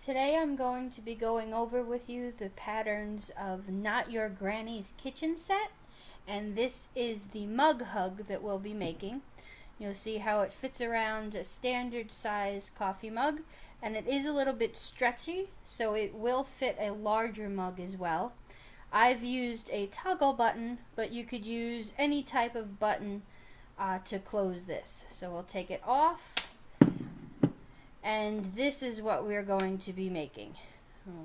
Today I'm going to be going over with you the patterns of Not Your Granny's Kitchen Set, and this is the MugHug that we'll be making. You'll see how it fits around a standard size coffee mug, and it is a little bit stretchy, so it will fit a larger mug as well. I've used a toggle button, but you could use any type of button to close this. So we'll take it off. And this is what we're going to be making.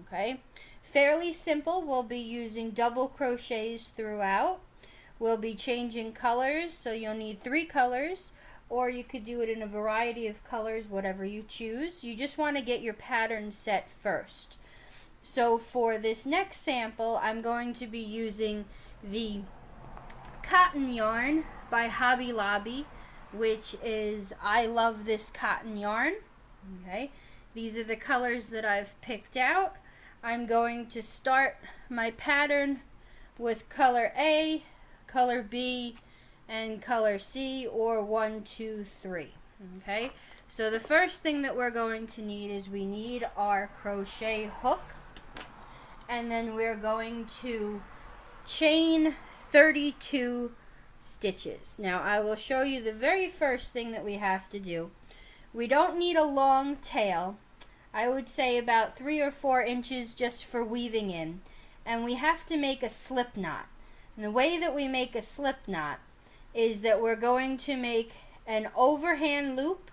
Okay, fairly simple. We'll be using double crochets throughout. We'll be changing colors, so you'll need 3 colors, or you could do it in a variety of colors, whatever you choose. You just want to get your pattern set first. So for this next sample, I'm going to be using the cotton yarn by Hobby Lobby, which is I Love This Cotton Yarn. Okay, these are the colors that I've picked out. I'm going to start my pattern with color A, color B, and color C, or 1, 2, 3. Okay, so the first thing that we're going to need is we need our crochet hook, and then we're going to chain 32 stitches. Now I will show you the very first thing that we have to do. We don't need a long tail. I would say about 3 or 4 inches just for weaving in. And we have to make a slip knot. And the way that we make a slip knot is that we're going to make an overhand loop.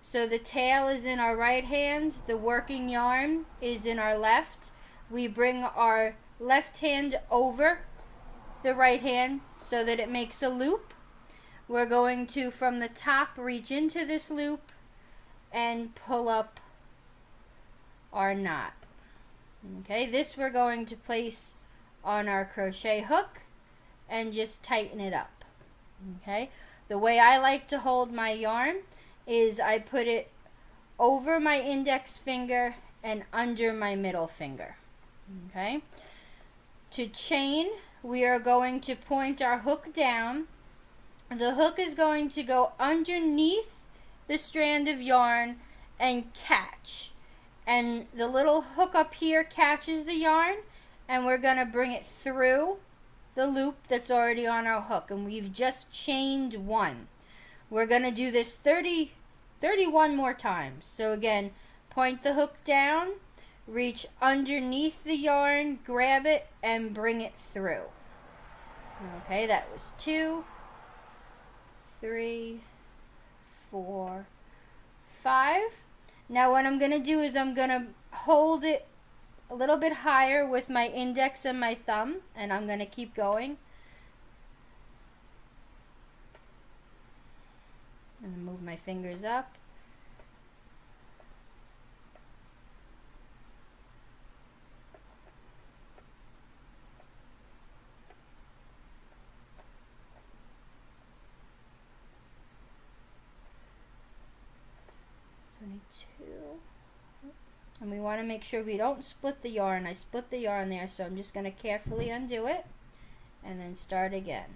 So the tail is in our right hand, the working yarn is in our left. We bring our left hand over the right hand so that it makes a loop. We're going to, from the top, reach into this loop and pull up our knot. Okay, this we're going to place on our crochet hook and just tighten it up. Okay, the way I like to hold my yarn is I put it over my index finger and under my middle finger. Okay, to chain, we are going to point our hook down. The hook is going to go underneath the strand of yarn and catch, and the little hook up here catches the yarn, and we're going to bring it through the loop that's already on our hook, and we've just chained 1. We're going to do this 31 more times. So again, point the hook down, reach underneath the yarn, grab it, and bring it through. Okay, that was 2, 3, 4, 5. Now what I'm going to do is I'm going to hold it a little bit higher with my index and my thumb, and I'm going to keep going. And move my fingers up. And we want to make sure we don't split the yarn. I split the yarn there, so I'm just going to carefully undo it and then start again.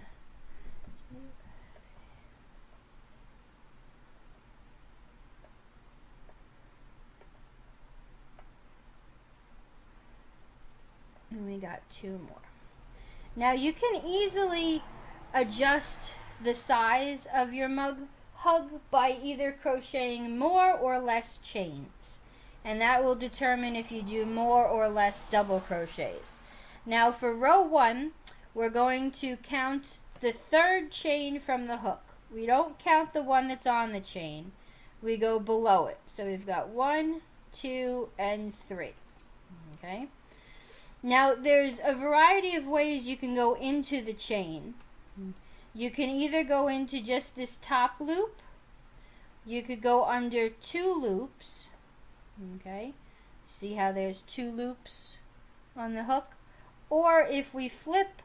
And we got 2 more. Now you can easily adjust the size of your MugHug by either crocheting more or less chains, and that will determine if you do more or less double crochets. Now for row 1, we're going to count the 3rd chain from the hook. We don't count the one that's on the chain. We go below it. So we've got 1, 2, and 3. Okay. Now there's a variety of ways you can go into the chain. You can either go into just this top loop. You could go under 2 loops. Okay, see how there's 2 loops on the hook? Or if we flip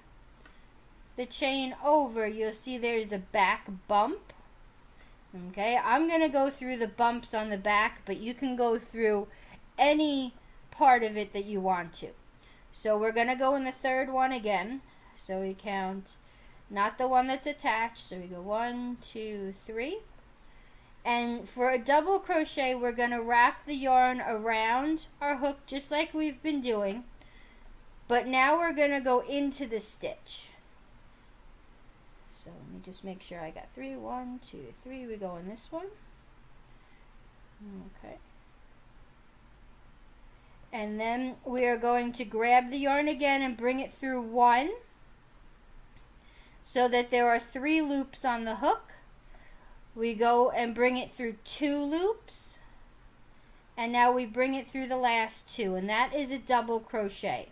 the chain over, you'll see there's a back bump. Okay, I'm going to go through the bumps on the back, but you can go through any part of it that you want to. So we're going to go in the 3rd one again. So we count not the one that's attached, so we go 1, 2, 3. And for a double crochet, we're going to wrap the yarn around our hook just like we've been doing. But now we're going to go into the stitch. So let me just make sure I got 3. 1, 2, 3. We go in this one. Okay. And then we are going to grab the yarn again and bring it through 1 so that there are 3 loops on the hook. We go and bring it through 2 loops, and now we bring it through the last 2, and that is a double crochet.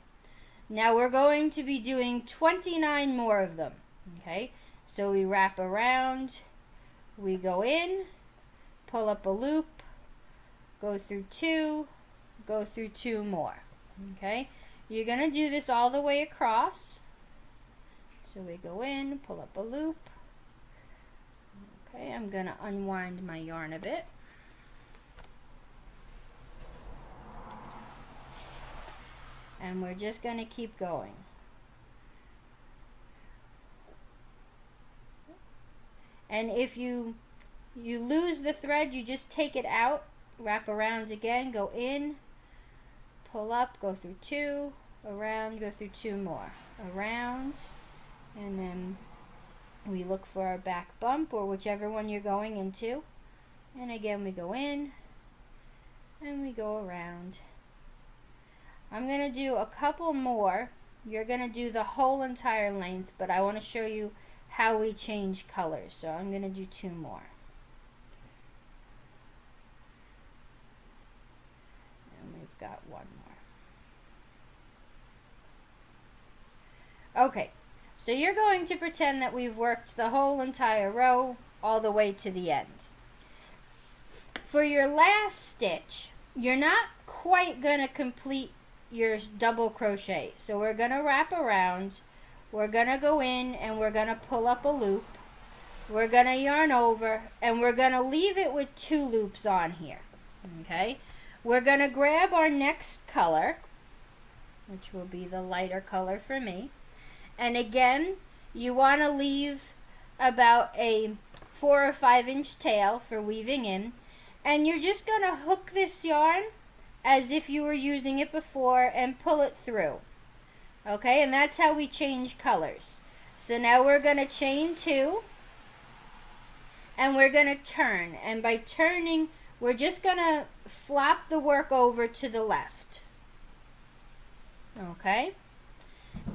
Now we're going to be doing 29 more of them. Okay, so we wrap around, we go in, pull up a loop, go through 2, go through 2 more. Okay, you're going to do this all the way across. So we go in, pull up a loop. Okay, I'm going to unwind my yarn a bit. And we're just going to keep going. And if you lose the thread, you just take it out, wrap around again, go in, pull up, go through 2, around, go through 2 more, around, and then we look for our back bump or whichever one you're going into, and again we go in and we go around. I'm going to do a couple more. You're going to do the whole entire length, but I want to show you how we change colors, so I'm going to do 2 more. And we've got 1 more. Okay, so you're going to pretend that we've worked the whole entire row all the way to the end. For your last stitch, you're not quite going to complete your double crochet. So we're going to wrap around, we're going to go in, and we're going to pull up a loop. We're going to yarn over, and we're going to leave it with 2 loops on here. Okay? We're going to grab our next color, which will be the lighter color for me. And again, you want to leave about a 4 or 5 inch tail for weaving in. And you're just going to hook this yarn as if you were using it before and pull it through. Okay, and that's how we change colors. So now we're going to chain 2 and we're going to turn. And by turning, we're just going to flop the work over to the left. Okay?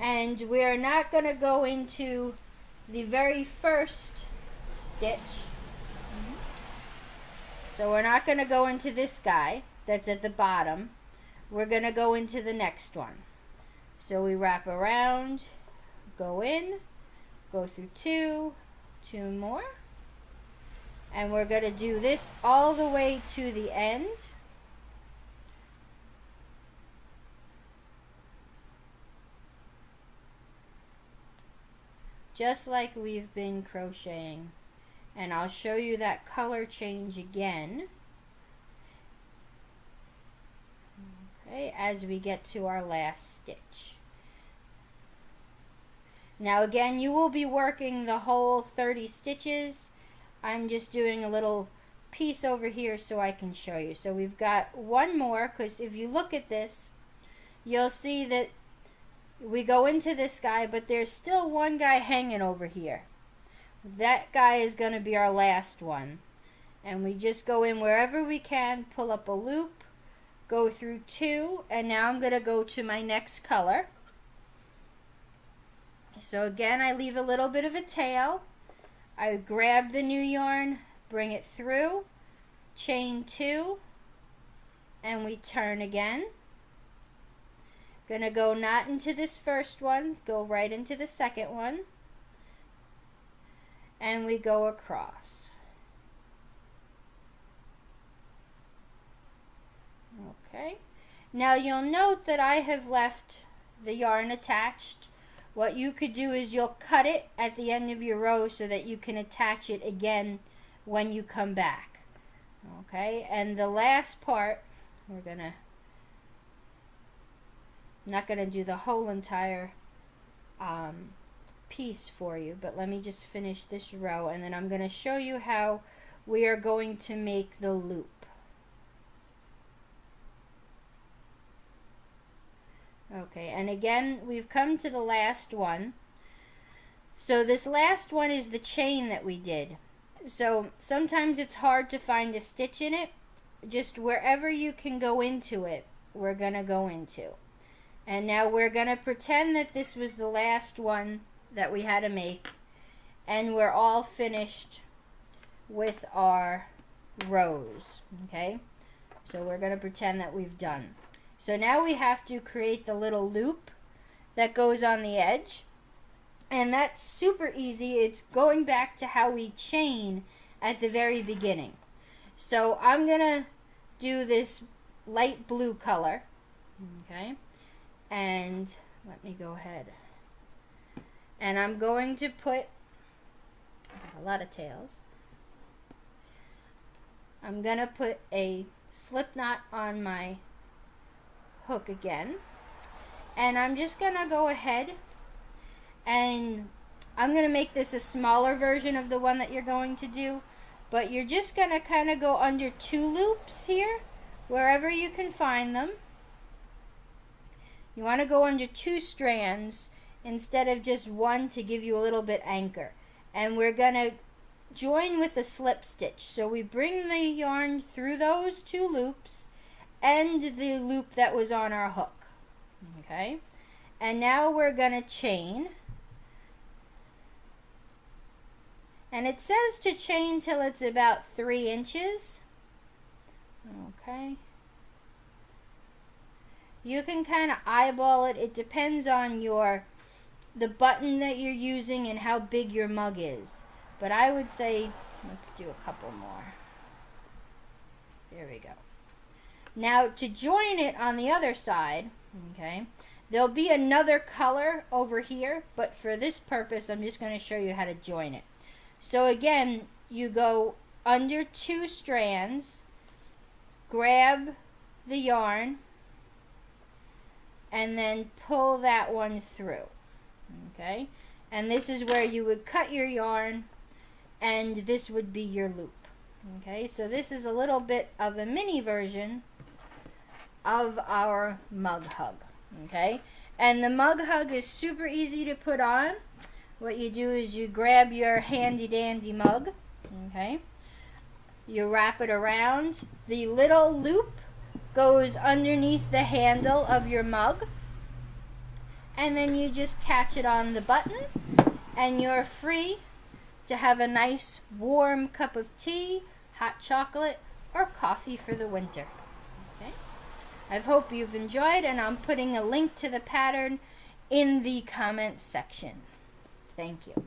And we're not going to go into the very first stitch. So we're not going to go into this guy that's at the bottom. We're going to go into the next one. So we wrap around, go in, go through 2, 2 more. And we're going to do this all the way to the end. Just like we've been crocheting. And I'll show you that color change again. Okay, as we get to our last stitch. Now again, you will be working the whole 30 stitches. I'm just doing a little piece over here so I can show you. So we've got 1 more, because if you look at this, you'll see that we go into this guy, but there's still 1 guy hanging over here. That guy is going to be our last one. And we just go in wherever we can, pull up a loop, go through 2, and now I'm going to go to my next color. So again, I leave a little bit of a tail. I grab the new yarn, bring it through, chain 2, and we turn again. Gonna go not into this first one, go right into the second one, and we go across. Okay, now you'll note that I have left the yarn attached. What you could do is you'll cut it at the end of your row so that you can attach it again when you come back. Okay, and the last part, I'm not gonna do the whole entire piece for you, but let me just finish this row, and then I'm gonna show you how we are going to make the loop. Okay, and again, we've come to the last one. So this last one is the chain that we did. So sometimes it's hard to find a stitch in it. Just wherever you can go into it, we're going to go into. And now we're going to pretend that this was the last one that we had to make. And we're all finished with our rows. Okay? So we're going to pretend that we've done. So now we have to create the little loop that goes on the edge. And that's super easy. It's going back to how we chain at the very beginning. So I'm going to do this light blue color. Okay. And let me go ahead. And I'm going to put a lot of tails. I'm going to put a slip knot on my hook again, and I'm just gonna go ahead and I'm gonna make this a smaller version of the one that you're going to do, but you're just gonna kind of go under 2 loops here wherever you can find them. You want to go under 2 strands instead of just 1 to give you a little bit anchor, and we're gonna join with a slip stitch. So we bring the yarn through those 2 loops and the loop that was on our hook. Okay, and now we're gonna chain, and it says to chain till it's about 3 inches. Okay, you can kind of eyeball it. It depends on the button that you're using and how big your mug is, but I would say let's do a couple more. There we go. Now to join it on the other side, okay, there'll be another color over here, but for this purpose I'm just going to show you how to join it. So again, you go under 2 strands, grab the yarn, and then pull that one through. Okay, and this is where you would cut your yarn, and this would be your loop. Okay, so this is a little bit of a mini version of our MugHug. Okay, and the MugHug is super easy to put on. What you do is you grab your handy dandy mug, okay, you wrap it around, the little loop goes underneath the handle of your mug, and then you just catch it on the button, and you're free to have a nice warm cup of tea, hot chocolate, or coffee for the winter. Okay, I hope you've enjoyed, and I'm putting a link to the pattern in the comments section. Thank you.